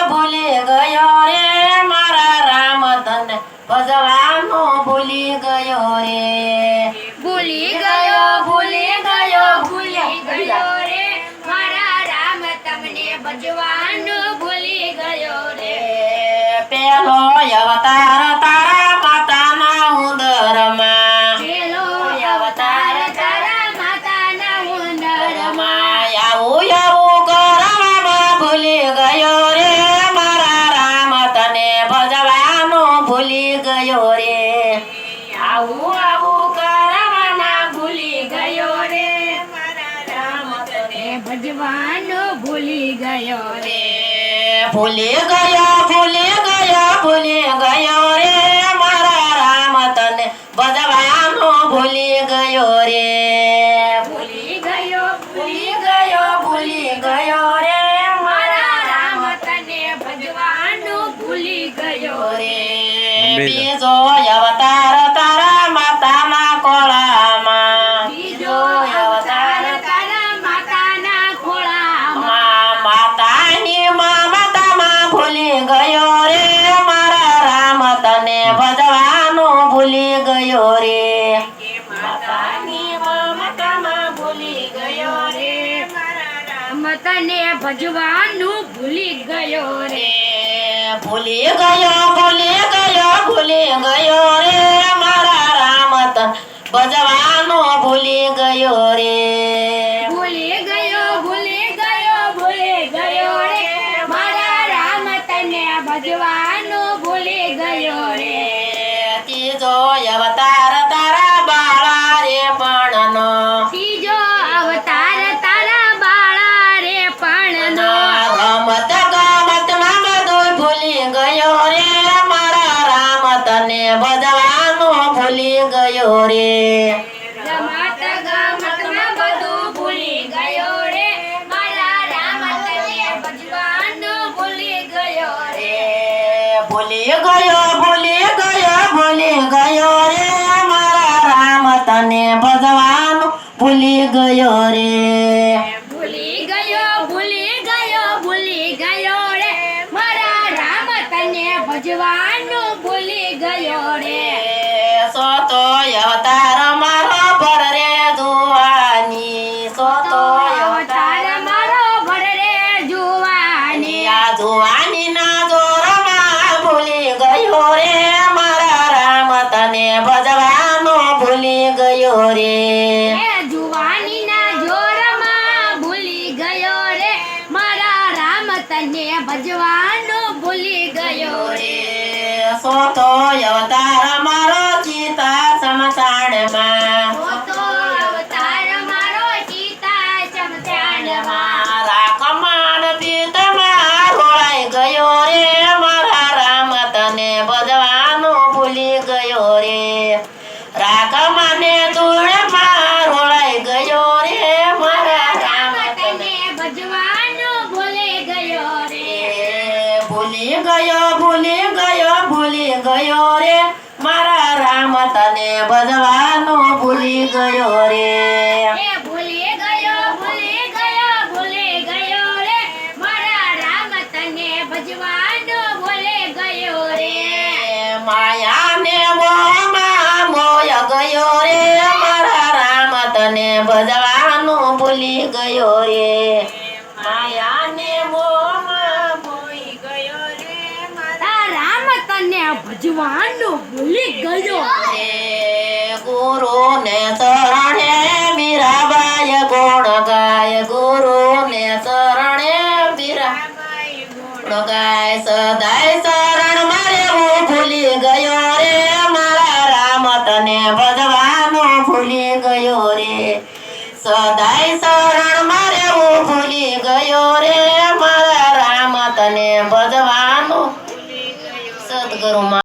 ભૂલી ગયો રે મારા રામ તને ભજવાનું ભૂલી ગયો રે ભૂલી ગયો રે મારા રામ તમને ભજવાનું ભૂલી ગયો રે પેલો અવતાર તારા માતાના ઉદરમાં પેલો અવતાર તારા માતાના ઉંદરમાં આવું આવું કરવામાં ભૂલી ગયો રે મારા રામ તને ભજવાનું ભૂલી ગયો રે આવું આવું કરવામાં ભૂલી ગયો રે મારા રામ તને ભજવાનું ભૂલી ગયો રે ભૂલી ગયો રે મારા રામ તને ભજવાનું ભૂલી ગયો રે ભૂલી ગયો રે મારા રામ તને ભજવાનું ભૂલી ગયો રે બીજો અવતાર તારા માતાના કોળામાં બીજો અવતાર તારા માતાના ખોળામાં માતાની મમતામાં ભૂલી ગયો રે મારા રામ તને ભજવાનું ભૂલી ગયો રે માતાની મમતામાં ભૂલી ગયો રે મારા રામ તને ભજવાનું ભૂલી ગયો રે ભૂલી ગયો રે મારા રામ તને ભજવાનું ભૂલી ગયો રે ભૂલી ગયો રે મારા રામ તને ભજવાનું ભૂલી ગયો રે ત્રીજો અવતાર તારા બાળા રે પણનો ત્રીજો અવતાર તારા બાળા રે પણનો ગમત ગમતમાં બધું ભૂલી ગયો રે મારા રામ તને ભજવાનું ભૂલી ગયો રે ગમત ગમતમાં બધું ભૂલી ગયો રે મારા રામ તને ભજવાનું ભૂલી ગયો રે ભૂલી ગયો રે મારા રામ તને ભજવાનું ભૂલી ગયો રે ભૂલી ગયો રે મારા રામ તને ભજવાનું ભૂલી ગયો રે સોતો અવતાર મારો ભર રે જુવાની સોતો અવતાર મારો ભર રે જુવાની આ જુવાની ના જોરમાં ભૂલી ગયો રે મારા રામ તને ભજવાનું ભૂલી ગયો રે એ જુવાની ના જોરમાં ભૂલી ગયો રે મારા રામ તને ભજવાનું ભૂલી ગયો રે સોતો અવતાર મારો સીતા સમસાણમાં તો અવતાર મારો સીતા ચમચાણમાં રાખમાન પીતમાં રોળાઈ ગયો રે મારા રામ તને ભજવાનું ભૂલી ગયો રે રાખમાને ધૂળમાં રોળાઈ ગયો રે મારા રામ તને ભજવાનું ભૂલી ગયો રે ભૂલી ગયો રે મારા રામ તને ભજવાનું ભૂલી ગયો રે એ ભૂલી ગયો રે મારા રામ તને ભજવાનું ભૂલી ગયો રે માયાને મોહમાં મોય ગયો રે મારા રામ તને ભજવાનું ભૂલી ગયો રે માયાને મોહમાં મોય ગયો રે મારા રામ તને ભજવાનું ભૂલી ગયો રે ગુરુને શરણે મીરાબાઈ ગુણ ગાય ગુરુને શરણે મીરાબાઈ ગુણ ગાય સદાય શરણ મારે હું ભૂલી ગયો રે મારા રામ તને ભજવાનું ભૂલી ગયો રે સદાય શરણ